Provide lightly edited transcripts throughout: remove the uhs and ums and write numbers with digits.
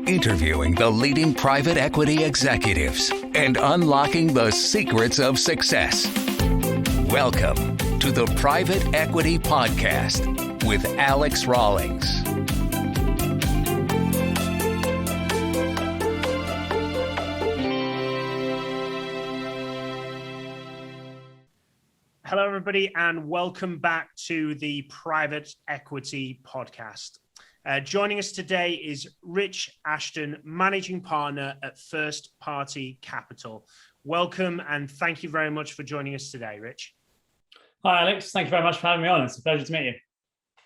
interviewing the leading private equity executives and unlocking the secrets of success. Welcome to the Private Equity Podcast with Alex Rawlings. Hello, everybody, and welcome back to the Private Equity Podcast. Joining us today is Rich Ashton, Managing Partner at First Party Capital. Welcome, and thank you very much for joining us today, Rich. Hi, Alex. Thank you very much for having me on. It's a pleasure to meet you.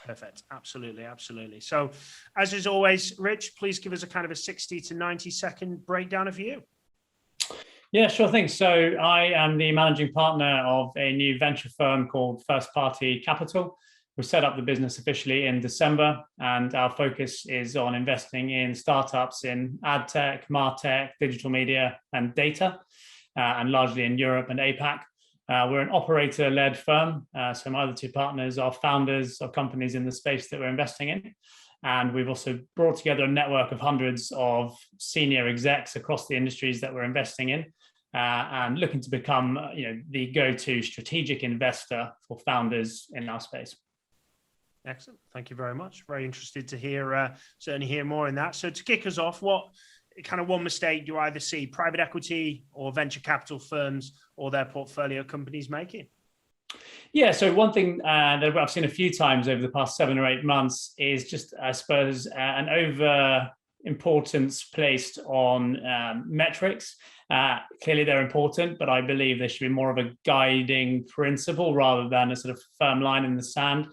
Perfect. Absolutely. So, as is always, Rich, please give us a kind of a 60 to 90 second breakdown of you. Yeah, sure thing. So I am the managing partner of a new venture firm called First Party Capital. We set up the business officially in December, and our focus is on investing in startups in AdTech, MarTech, digital media, and data, and largely in Europe and APAC. We're an operator-led firm, so my other two partners are founders of companies in the space that we're investing in. And we've also brought together a network of hundreds of senior execs across the industries that we're investing in, and looking to become, the go-to strategic investor for founders in our space. Excellent. Thank you very much. Very interested to certainly hear more in that. So to kick us off, what kind of one mistake do you either see private equity or venture capital firms or their portfolio companies making? Yeah, so one thing that I've seen a few times over the past 7 or 8 months is just, I suppose, an over importance placed on metrics. Clearly they're important, but I believe there should be more of a guiding principle rather than a sort of firm line in the sand.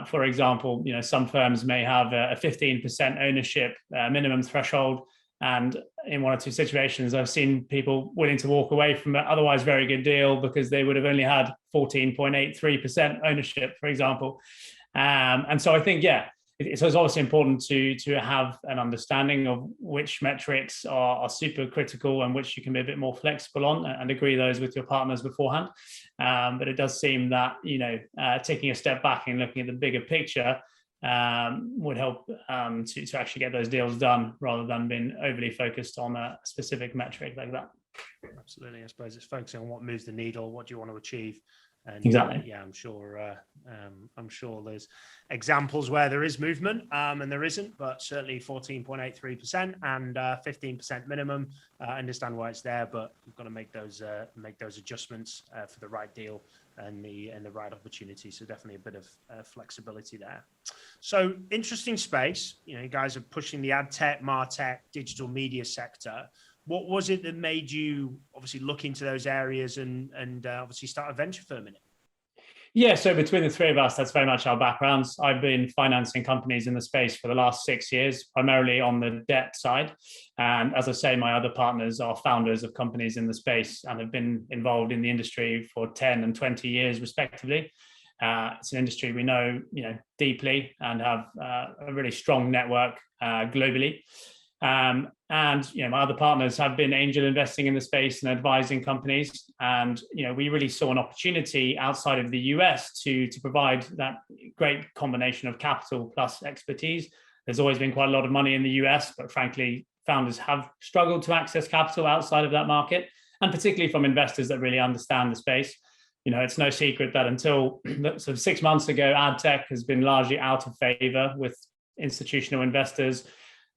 For example, some firms may have a 15% ownership minimum threshold. And in one or two situations, I've seen people willing to walk away from an otherwise very good deal because they would have only had 14.83% ownership, for example. And so I think, it's obviously important to have an understanding of which metrics are super critical and which you can be a bit more flexible on, and agree those with your partners beforehand. But it does seem that, taking a step back and looking at the bigger picture would help to actually get those deals done rather than being overly focused on a specific metric like that. Absolutely. I suppose it's focusing on what moves the needle, what do you want to achieve. And exactly. I'm sure there's examples where there is movement and there isn't, but certainly 14.83% and 15% minimum. I understand why it's there, but you've got to make those adjustments for the right deal and the right opportunity. So definitely a bit of flexibility there. So interesting space. You guys are pushing the AdTech, MarTech, digital media sector. What was it that made you obviously look into those areas and obviously start a venture firm in it? Yeah, so between the three of us, that's very much our backgrounds. I've been financing companies in the space for the last 6 years, primarily on the debt side. And as I say, my other partners are founders of companies in the space and have been involved in the industry for 10 and 20 years, respectively. It's an industry we know, deeply and have a really strong network globally. And my other partners have been angel investing in the space and advising companies. And we really saw an opportunity outside of the US to provide that great combination of capital plus expertise. There's always been quite a lot of money in the US, but frankly, founders have struggled to access capital outside of that market, and particularly from investors that really understand the space. It's no secret that until sort of 6 months ago, AdTech has been largely out of favor with institutional investors.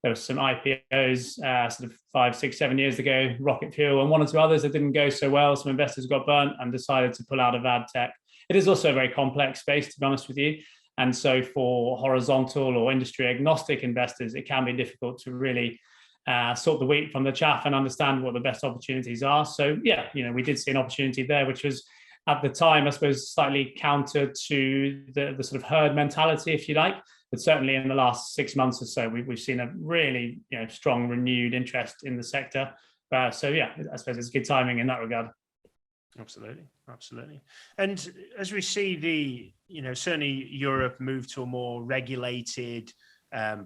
There were some IPOs sort of 5, 6, 7 years ago, Rocket Fuel, and one or two others that didn't go so well. Some investors got burnt and decided to pull out of AdTech. It is also a very complex space, to be honest with you. And so for horizontal or industry agnostic investors, it can be difficult to really sort the wheat from the chaff and understand what the best opportunities are. So we did see an opportunity there, which was at the time, I suppose, slightly counter to the sort of herd mentality, if you like. But certainly in the last 6 months or so, we've seen a really strong renewed interest in the sector. I suppose it's good timing in that regard. Absolutely. And as we see certainly Europe move to a more regulated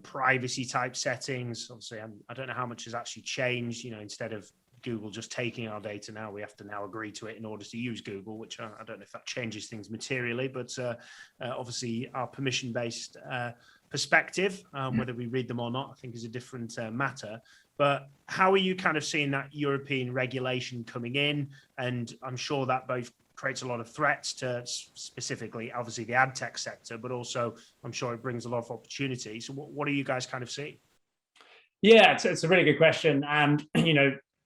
privacy type settings, obviously I don't know how much has actually changed, instead of Google just taking our data now, we have to now agree to it in order to use Google, which I don't know if that changes things materially, but obviously our permission-based perspective. Whether we read them or not, I think is a different matter. But how are you kind of seeing that European regulation coming in? And I'm sure that both creates a lot of threats to specifically, obviously, the ad tech sector, but also I'm sure it brings a lot of opportunity. So what are you guys kind of seeing? Yeah, it's a really good question. And,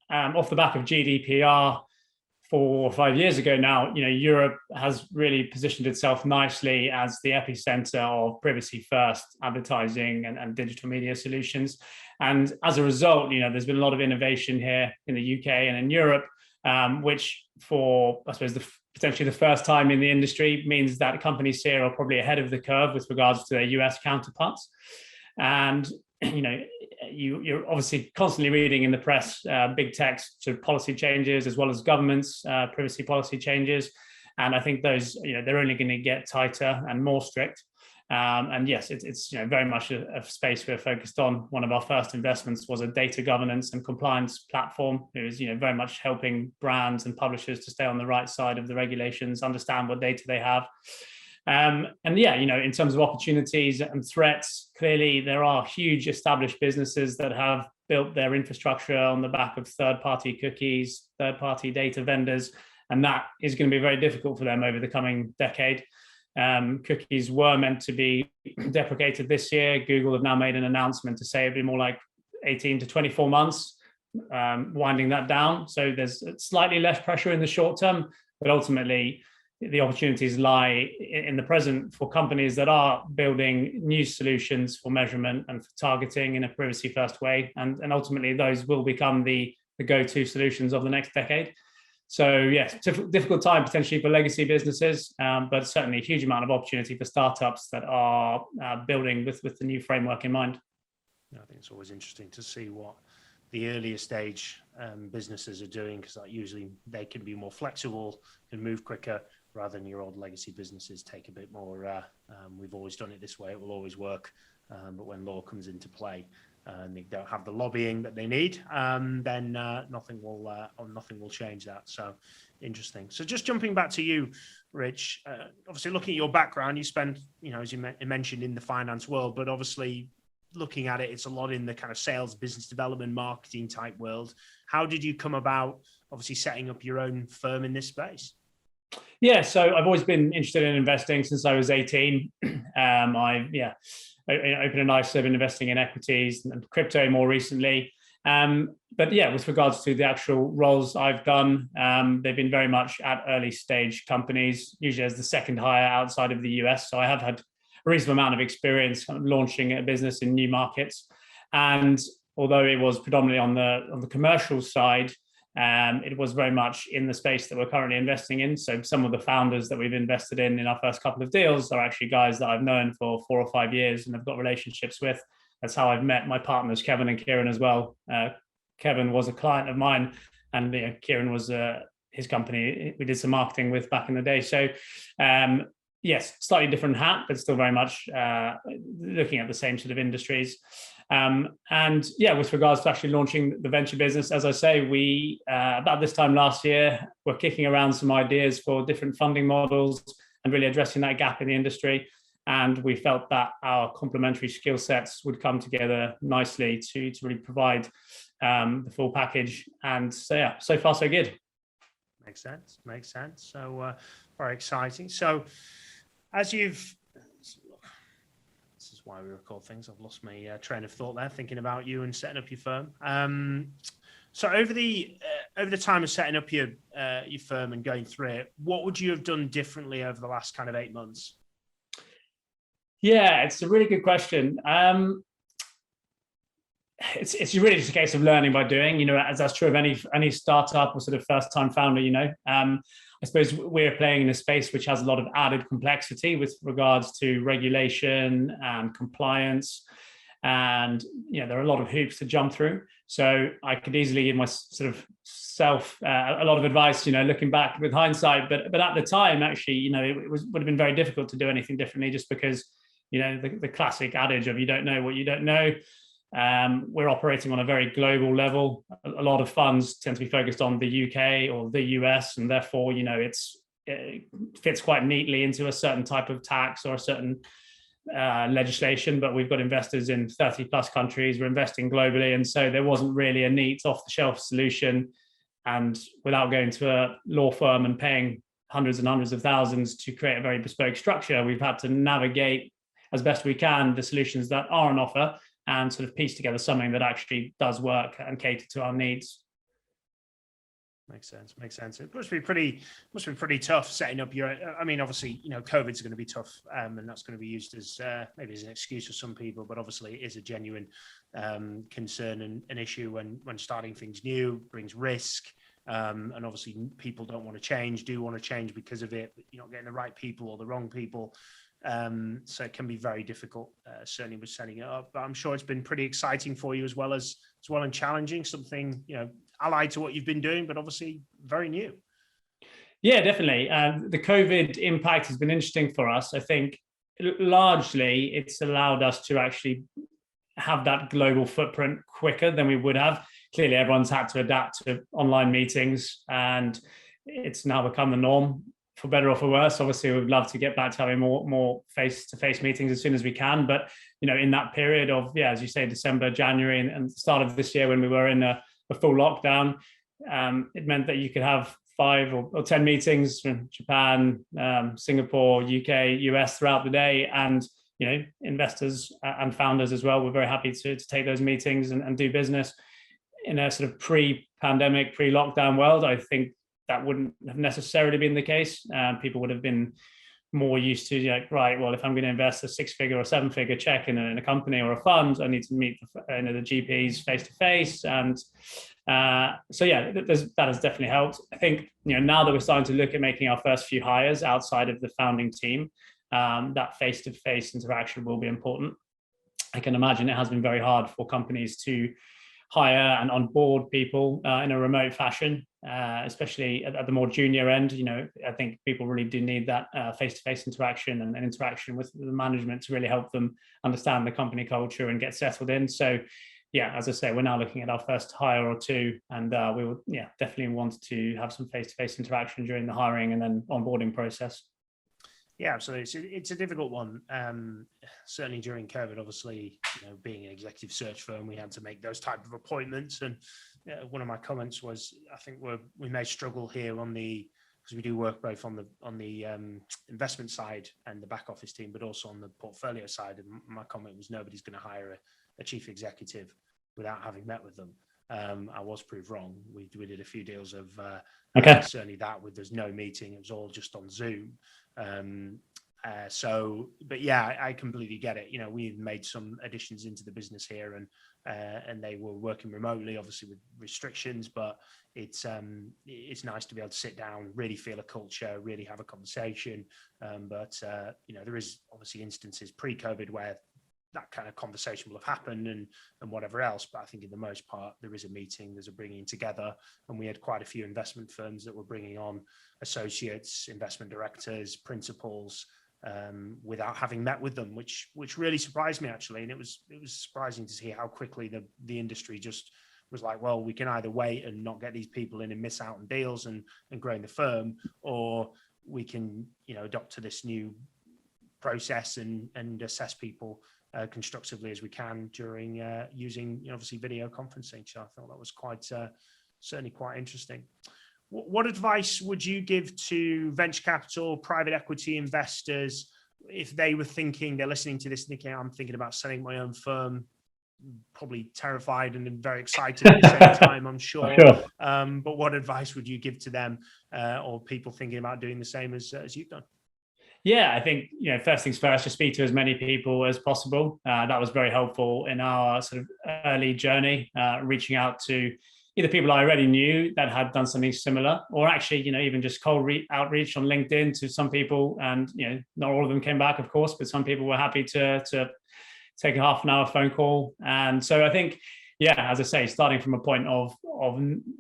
off the back of GDPR 4 or 5 years ago now, Europe has really positioned itself nicely as the epicenter of privacy first advertising and digital media solutions. And as a result, there's been a lot of innovation here in the UK and in Europe, which for, I suppose, potentially the first time in the industry means that companies here are probably ahead of the curve with regards to their US counterparts. And you're obviously constantly reading in the press big tech sort of policy changes, as well as governments privacy policy changes, and I think those they're only going to get tighter and more strict. And yes, it's very much a space we're focused on. One of our first investments was a data governance and compliance platform. It was very much helping brands and publishers to stay on the right side of the regulations, understand what data they have. In terms of opportunities and threats, clearly there are huge established businesses that have built their infrastructure on the back of third-party cookies, third-party data vendors, and that is going to be very difficult for them over the coming decade. Cookies were meant to be deprecated this year. Google have now made an announcement to say it'd be more like 18 to 24 months, winding that down. So there's slightly less pressure in the short term, but ultimately the opportunities lie in the present for companies that are building new solutions for measurement and for targeting in a privacy first way. And ultimately those will become the go-to solutions of the next decade. So yes, difficult time potentially for legacy businesses, but certainly a huge amount of opportunity for startups that are building with the new framework in mind. I think it's always interesting to see what the earlier stage businesses are doing, because usually they can be more flexible, can move quicker, rather than your old legacy businesses take a bit more, we've always done it this way, it will always work. But when law comes into play and they don't have the lobbying that they need, then nothing will change that. So interesting. So just jumping back to you, Rich, obviously looking at your background, you spent, as you mentioned, in the finance world, but obviously looking at it, it's a lot in the kind of sales, business development, marketing type world. How did you come about obviously setting up your own firm in this space? Yeah, so I've always been interested in investing since I was 18. I opened an ISA, been investing in equities and crypto more recently. But yeah, with regards to the actual roles I've done, they've been very much at early stage companies, usually as the second hire outside of the US. So I have had a reasonable amount of experience kind of launching a business in new markets. And although it was predominantly on the commercial side, it was very much in the space that we're currently investing in. So some of the founders that we've invested in our first couple of deals are actually guys that I've known for 4 or 5 years and have got relationships with. That's how I've met my partners, Kevin and Kieran, as well. Kevin was a client of mine, and Kieran was his company we did some marketing with back in the day. So yes, slightly different hat, but still very much looking at the same sort of industries. And yeah, with regards to actually launching the venture business, as I say, we about this time last year were kicking around some ideas for different funding models and really addressing that gap in the industry. And we felt that our complementary skill sets would come together nicely to really provide the full package. And so yeah, so far so good. Makes sense. So very exciting. So as you've, this is why we record things. I've lost my train of thought there, thinking about you and setting up your firm. So over the time of setting up your firm and going through it, what would you have done differently over the last kind of 8 months? Yeah, it's a really good question. It's really just a case of learning by doing, as that's true of any startup or sort of first time founder, I suppose we're playing in a space which has a lot of added complexity with regards to regulation and compliance. And, there are a lot of hoops to jump through. So I could easily give my sort of self a lot of advice, looking back with hindsight. But at the time, actually, would have been very difficult to do anything differently just because, the classic adage of you don't know what you don't know. We're operating on a very global level. A lot of funds tend to be focused on the UK or the US, and therefore, it fits quite neatly into a certain type of tax or a certain legislation, but we've got investors in 30 plus countries. We're investing globally. And so there wasn't really a neat off the shelf solution. And without going to a law firm and paying hundreds and hundreds of thousands to create a very bespoke structure, we've had to navigate as best we can the solutions that are on offer and sort of piece together something that actually does work and cater to our needs. Makes sense. It must be pretty tough setting up your. I mean, obviously, COVID's going to be tough, and that's going to be used as maybe as an excuse for some people. But obviously, it is a genuine concern and an issue when starting things new, brings risk, and obviously people do want to change because of it. But you're not getting the right people or the wrong people. So it can be very difficult, certainly with setting it up. But I'm sure it's been pretty exciting for you as well and challenging. Something allied to what you've been doing, but obviously very new. Yeah, definitely. The COVID impact has been interesting for us. I think largely it's allowed us to actually have that global footprint quicker than we would have. Clearly, everyone's had to adapt to online meetings, and it's now become the norm, for better or for worse. Obviously, we'd love to get back to having more face-to-face meetings as soon as we can. But in that period of, as you say, December, January, and the start of this year when we were in a full lockdown, it meant that you could have 5 or 10 meetings from Japan, Singapore, UK, US throughout the day. And, investors and founders as well were very happy to take those meetings and do business. In a sort of pre-pandemic, pre-lockdown world, I think that wouldn't have necessarily been the case. People would have been more used to, right, well, if I'm going to invest a 6-figure or 7-figure check in a company or a fund, I need to meet the GPs face to face. And that has definitely helped. I think, now that we're starting to look at making our first few hires outside of the founding team, that face to face interaction will be important. I can imagine it has been very hard for companies to hire and onboard people in a remote fashion, especially at the more junior end. I think people really do need that face-to-face interaction and interaction with the management to really help them understand the company culture and get settled in. So, as I say, we're now looking at our first hire or two, and we will, definitely want to have some face-to-face interaction during the hiring and then onboarding process. Yeah, absolutely. It's a difficult one. Certainly during COVID, obviously, being an executive search firm, we had to make those type of appointments. And one of my comments was, I think we may struggle here because we do work both on the investment side and the back office team, but also on the portfolio side. And my comment was, nobody's going to hire a chief executive without having met with them. I was proved wrong. We did a few deals of certainly that with there's no meeting. It was all just on Zoom. I completely get it. We've made some additions into the business here, and they were working remotely, obviously with restrictions. But it's nice to be able to sit down, really feel a culture, really have a conversation. There is obviously instances pre-COVID where that kind of conversation will have happened and whatever else. But I think in the most part, there is a meeting, there's a bringing together. And we had quite a few investment firms that were bringing on associates, investment directors, principals, without having met with them, which really surprised me, actually. And it was surprising to see how quickly the industry just was like, well, we can either wait and not get these people in and miss out on deals and growing the firm, or we can, adopt to this new process and assess people constructively as we can during using obviously video conferencing. So I thought that was certainly quite interesting. What advice would you give to venture capital, private equity investors if they were thinking, they're listening to this thinking, I'm thinking about selling my own firm, probably terrified and very excited at the same time, I'm sure. But what advice would you give to them or people thinking about doing the same as you've done? Yeah, I think, first things first, just speak to as many people as possible. That was very helpful in our sort of early journey, reaching out to either people I already knew that had done something similar, or actually, even just cold outreach on LinkedIn to some people. And, not all of them came back, of course, but some people were happy to take a half an hour phone call. And so I think, as I say, starting from a point of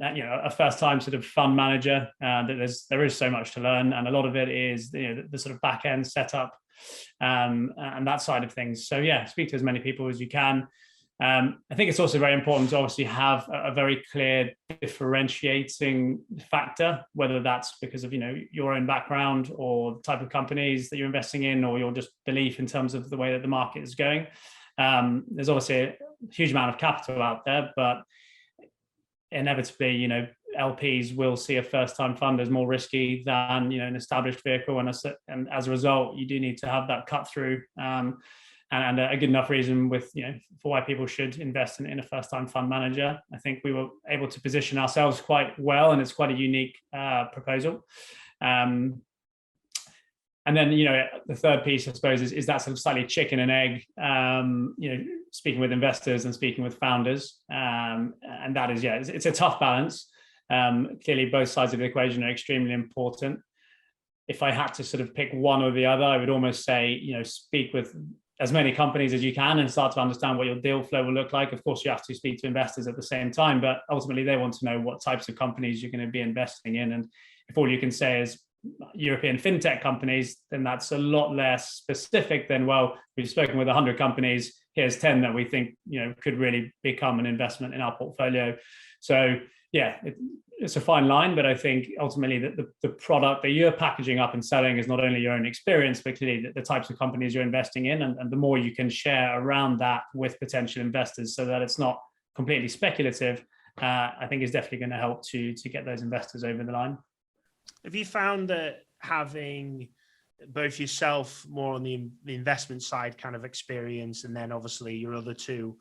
a first time sort of fund manager, that there is so much to learn, and a lot of it is the sort of back end setup and that side of things. So speak to as many people as you can. I think it's also very important to obviously have a very clear differentiating factor, whether that's because of your own background or the type of companies that you're investing in, or your just belief in terms of the way that the market is going. There's obviously a huge amount of capital out there, but inevitably, LPs will see a first-time fund as more risky than an established vehicle, and as a result, you do need to have that cut through. And a good enough reason for why people should invest in a first-time fund manager. I think we were able to position ourselves quite well, and it's quite a unique proposal. And then, the third piece, I suppose, is that sort of slightly chicken and egg, speaking with investors and speaking with founders. And that is, it's a tough balance. Clearly, both sides of the equation are extremely important. If I had to sort of pick one or the other, I would almost say, speak with as many companies as you can and start to understand what your deal flow will look like. Of course, you have to speak to investors at the same time, but ultimately they want to know what types of companies you're going to be investing in. And if all you can say is European fintech companies, then that's a lot less specific than, well, we've spoken with 100 companies, here's 10 that we think could really become an investment in our portfolio. So it's a fine line, but I think ultimately the product that you're packaging up and selling is not only your own experience, but clearly the types of companies you're investing in, and the more you can share around that with potential investors so that it's not completely speculative, I think is definitely going to help to get those investors over the line. Have you found that having both yourself more on the investment side kind of experience, and then obviously your other two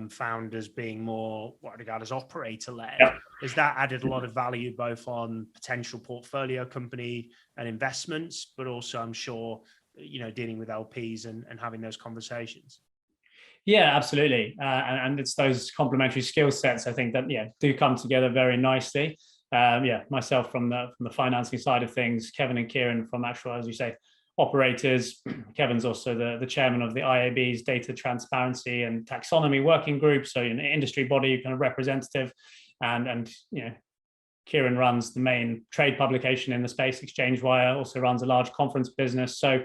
founders being more what I regard as operator-led, has that added a lot of value both on potential portfolio company and investments, but also I'm sure, dealing with LPs and having those conversations? Yeah, absolutely. And it's those complementary skill sets, I think, that do come together very nicely. Myself from the financing side of things, Kevin and Kieran from actual, as you say, operators. Kevin's also the chairman of the IAB's Data Transparency and Taxonomy Working Group, so an industry body kind of representative, and Kieran runs the main trade publication in the space, ExchangeWire, also runs a large conference business. So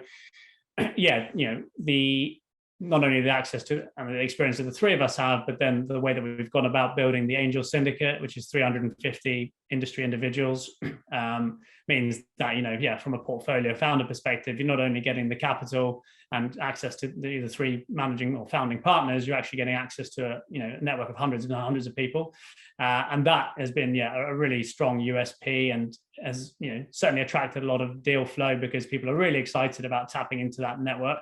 not only the access to and the experience that the three of us have, but then the way that we've gone about building the Angel Syndicate, which is 350 industry individuals, means that, from a portfolio founder perspective, you're not only getting the capital and access to the three managing or founding partners, you're actually getting access to a network of hundreds and hundreds of people. And that has been, a really strong USP, and has, certainly attracted a lot of deal flow because people are really excited about tapping into that network.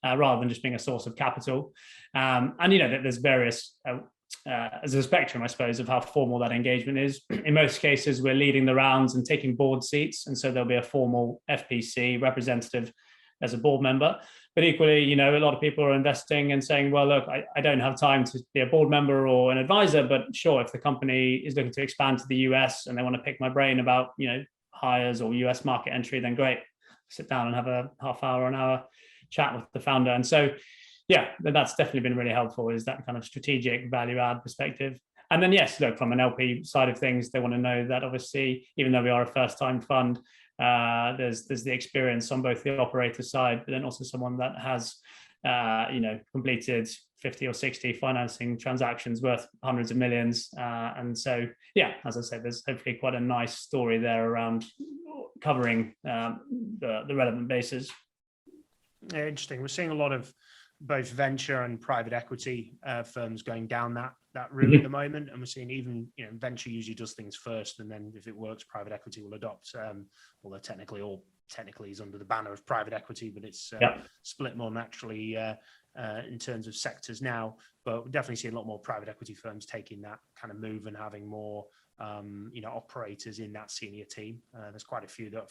Rather than just being a source of capital. And there's various, as a spectrum, I suppose, of how formal that engagement is. In most cases, we're leading the rounds and taking board seats. And so there'll be a formal FPC representative as a board member. But equally, a lot of people are investing and saying, well, look, I don't have time to be a board member or an advisor, but sure, if the company is looking to expand to the US and they want to pick my brain about, hires or US market entry, then great, sit down and have a half hour, an hour chat with the founder. And so, that's definitely been really helpful, is that kind of strategic value add perspective. And then, yes, look, from an LP side of things, they want to know that obviously, even though we are a first time fund, there's the experience on both the operator side, but then also someone that has, completed 50 or 60 financing transactions worth hundreds of millions. And so, as I said, there's hopefully quite a nice story there around covering the relevant bases. Yeah, interesting. We're seeing a lot of both venture and private equity firms going down that route at the moment, and we're seeing even venture usually does things first, and then if it works, private equity will adopt. Although technically is under the banner of private equity, but it's split more naturally in terms of sectors now. But we're definitely seeing a lot more private equity firms taking that kind of move and having more operators in that senior team. There's quite a few that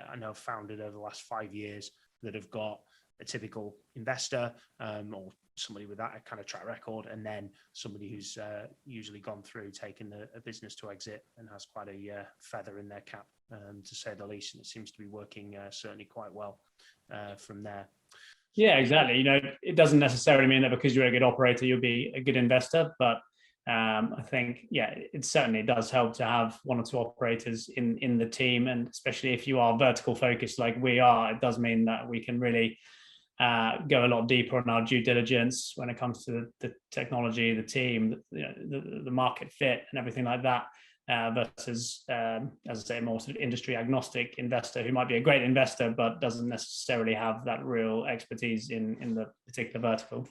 I know founded over the last 5 years that have got a typical investor or somebody with that kind of track record, and then somebody who's usually gone through taking a business to exit and has quite a feather in their cap, to say the least. And it seems to be working certainly quite well from there. Yeah, exactly. It doesn't necessarily mean that because you're a good operator, you'll be a good investor, but I think, it certainly does help to have one or two operators in the team. And especially if you are vertical focused like we are, it does mean that we can really go a lot deeper on our due diligence when it comes to the technology, the team, the market fit, and everything like that. Versus, as I say, a more sort of industry agnostic investor who might be a great investor but doesn't necessarily have that real expertise in the particular vertical.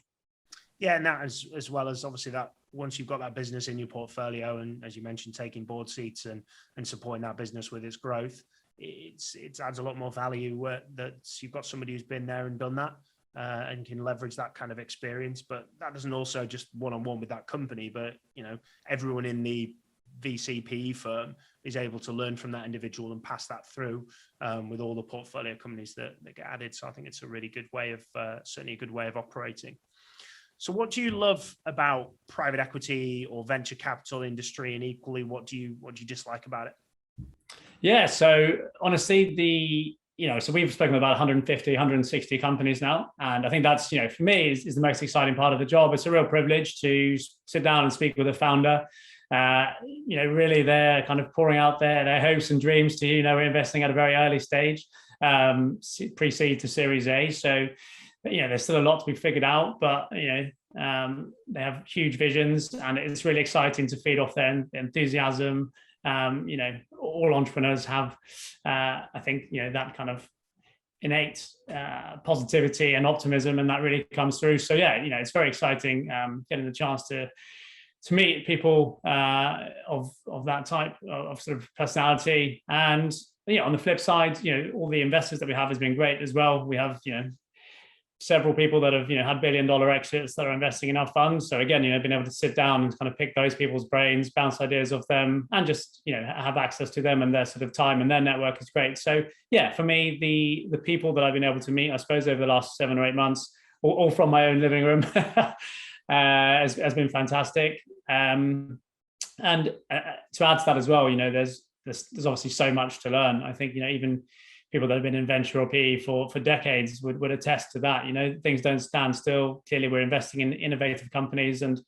Yeah, and that as well as obviously that once you've got that business in your portfolio, and as you mentioned, taking board seats and supporting that business with its growth, it adds a lot more value that you've got somebody who's been there and done that and can leverage that kind of experience. But that doesn't also just one-on-one with that company, but everyone in the VCPE firm is able to learn from that individual and pass that through with all the portfolio companies that get added. So I think it's a really good way of certainly a good way of operating. So what do you love about private equity or venture capital industry, and equally, what do you dislike about it? Yeah, so honestly, so we've spoken about 150, 160 companies now. And I think that's, for me, is the most exciting part of the job. It's a real privilege to sit down and speak with a founder. Really they're kind of pouring out their hopes and dreams to you. We're investing at a very early stage, pre-seed to Series A. So, there's still a lot to be figured out, but, they have huge visions, and it's really exciting to feed off their enthusiasm. All entrepreneurs have, I think, that kind of innate positivity and optimism, and that really comes through. So yeah, it's very exciting getting the chance to meet people of that type of sort of personality. And on the flip side, all the investors that we have has been great as well. We have several people that have had billion-dollar exits that are investing in our funds. So again, being able to sit down and kind of pick those people's brains, bounce ideas off them, and just have access to them and their sort of time and their network is great. So yeah, for me, the people that I've been able to meet, I suppose over the last 7 or 8 months, all from my own living room, has been fantastic. And to add to that as well, there's obviously so much to learn. I think even people that have been in venture or PE for decades would attest to that. Things don't stand still. Clearly, we're investing in innovative companies, and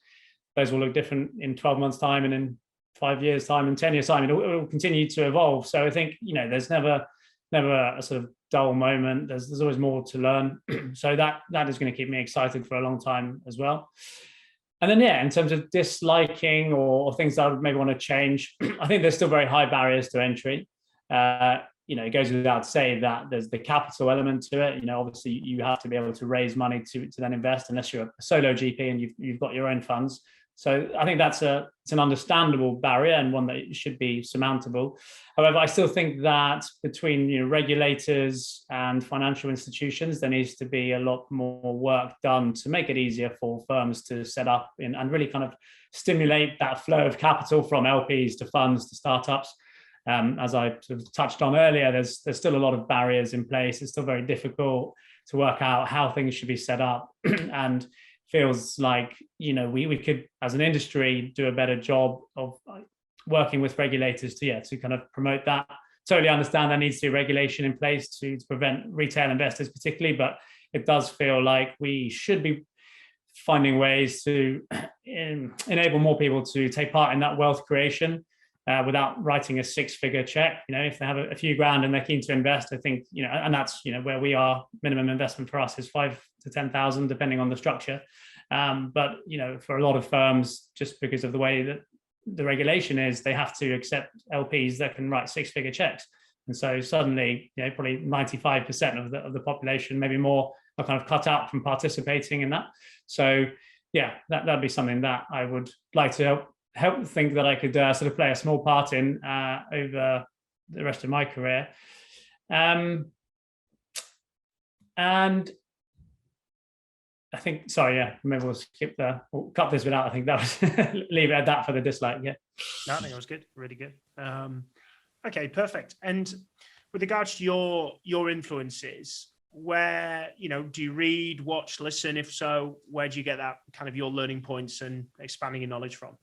those will look different in 12 months' time, and in 5 years' time, and 10 years' time. It will continue to evolve. So I think there's never a sort of dull moment. There's always more to learn. So that is going to keep me excited for a long time as well. And then, in terms of disliking or things that I would maybe want to change, I think there's still very high barriers to entry. It goes without saying that there's the capital element to it. Obviously you have to be able to raise money to then invest, unless you're a solo GP and you've got your own funds. So I think it's an understandable barrier, and one that should be surmountable. However, I still think that between regulators and financial institutions, there needs to be a lot more work done to make it easier for firms to set up and really kind of stimulate that flow of capital from LPs to funds to startups. As I sort of touched on earlier, there's still a lot of barriers in place. It's still very difficult to work out how things should be set up, and feels like we could, as an industry, do a better job of working with regulators to kind of promote that. Totally understand there needs to be regulation in place to prevent retail investors particularly, but it does feel like we should be finding ways to enable more people to take part in that wealth creation. Without writing a 6-figure check. If they have a few grand and they're keen to invest, I think, and that's, where we are. Minimum investment for us is 5,000 to 10,000, depending on the structure. But, for a lot of firms, just because of the way that the regulation is, they have to accept LPs that can write 6-figure checks. And so suddenly, probably 95% of the population, maybe more, are kind of cut out from participating in that. So yeah, that'd be something that I would like to help think that I could sort of play a small part in over the rest of my career. And I think, maybe we'll we'll cut this bit out. I think that was, leave it at that for the dislike, yeah. No, I think it was good, really good. Okay, perfect. And with regards to your influences, where, do you read, watch, listen? If so, where do you get that kind of your learning points and expanding your knowledge from?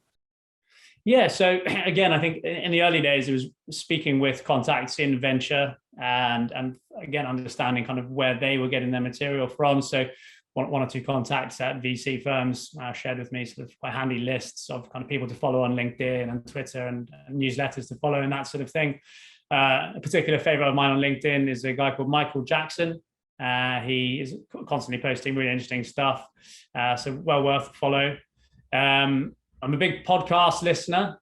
Yeah, so again, I think in the early days, it was speaking with contacts in venture and again, understanding kind of where they were getting their material from. So one or two contacts at VC firms shared with me sort of quite handy lists of kind of people to follow on LinkedIn and Twitter and newsletters to follow and that sort of thing. A particular favorite of mine on LinkedIn is a guy called Michael Jackson. He is constantly posting really interesting stuff, so well worth a follow. I'm a big podcast listener.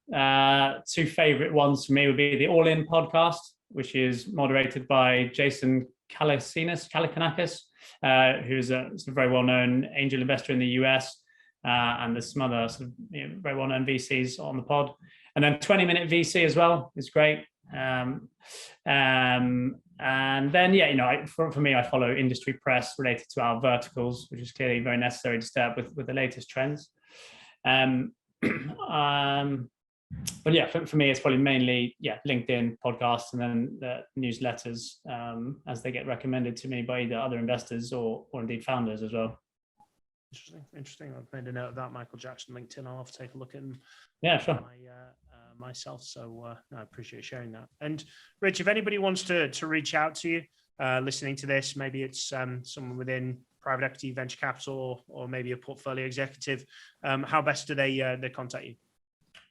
Two favorite ones for me would be the All In podcast, which is moderated by Jason Calacanis, who's a very well-known angel investor in the US, and there's some other sort of, very well-known VCs on the pod. And then 20-Minute VC as well is great. And then, for me, I follow industry press related to our verticals, which is clearly very necessary to stay up with the latest trends. But yeah, for me, it's probably mainly LinkedIn, podcasts, and then the newsletters as they get recommended to me by either other investors or indeed founders as well. Interesting. I've made a note of that. Michael Jackson, LinkedIn. I'll have to take a look at him. Yeah, sure. Myself. So I appreciate sharing that. And Rich, if anybody wants to reach out to you, listening to this, maybe it's someone within private equity, venture capital, or maybe a portfolio executive, how best do they contact you?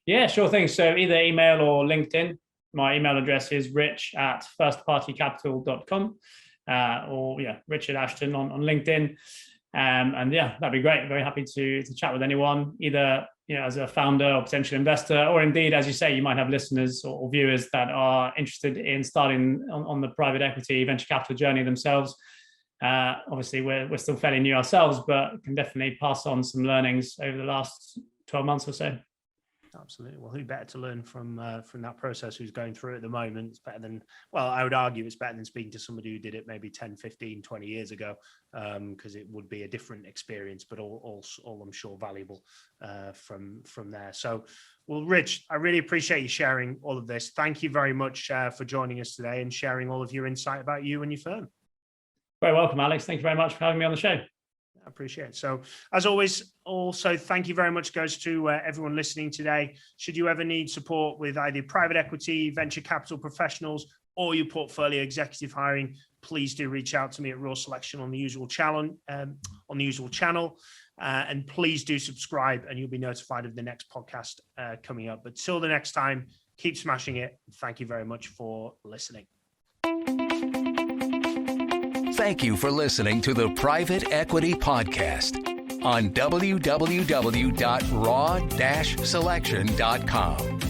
Yeah, sure thing. So either email or LinkedIn. My email address is rich@firstpartycapital.com, or Richard Ashton on LinkedIn. And that'd be great. Very happy to chat with anyone, either as a founder or potential investor, or indeed, as you say, you might have listeners or viewers that are interested in starting on the private equity venture capital journey themselves. Obviously, we're still fairly new ourselves, but can definitely pass on some learnings over the last 12 months or so. Absolutely. Well, who better to learn from that process who's going through it at the moment? It's better than, well, I would argue it's better than speaking to somebody who did it maybe 10, 15, 20 years ago, because it would be a different experience, but all I'm sure valuable from there. So, well, Rich, I really appreciate you sharing all of this. Thank you very much for joining us today and sharing all of your insight about you and your firm. Very welcome, Alex. Thank you very much for having me on the show. I appreciate it. So as always, also, thank you very much goes to everyone listening today. Should you ever need support with either private equity, venture capital professionals, or your portfolio executive hiring, please do reach out to me at Raw Selection on the usual channel. And please do subscribe and you'll be notified of the next podcast coming up. But till the next time, keep smashing it. Thank you very much for listening. Thank you for listening to the Private Equity Podcast on www.raw-selection.com.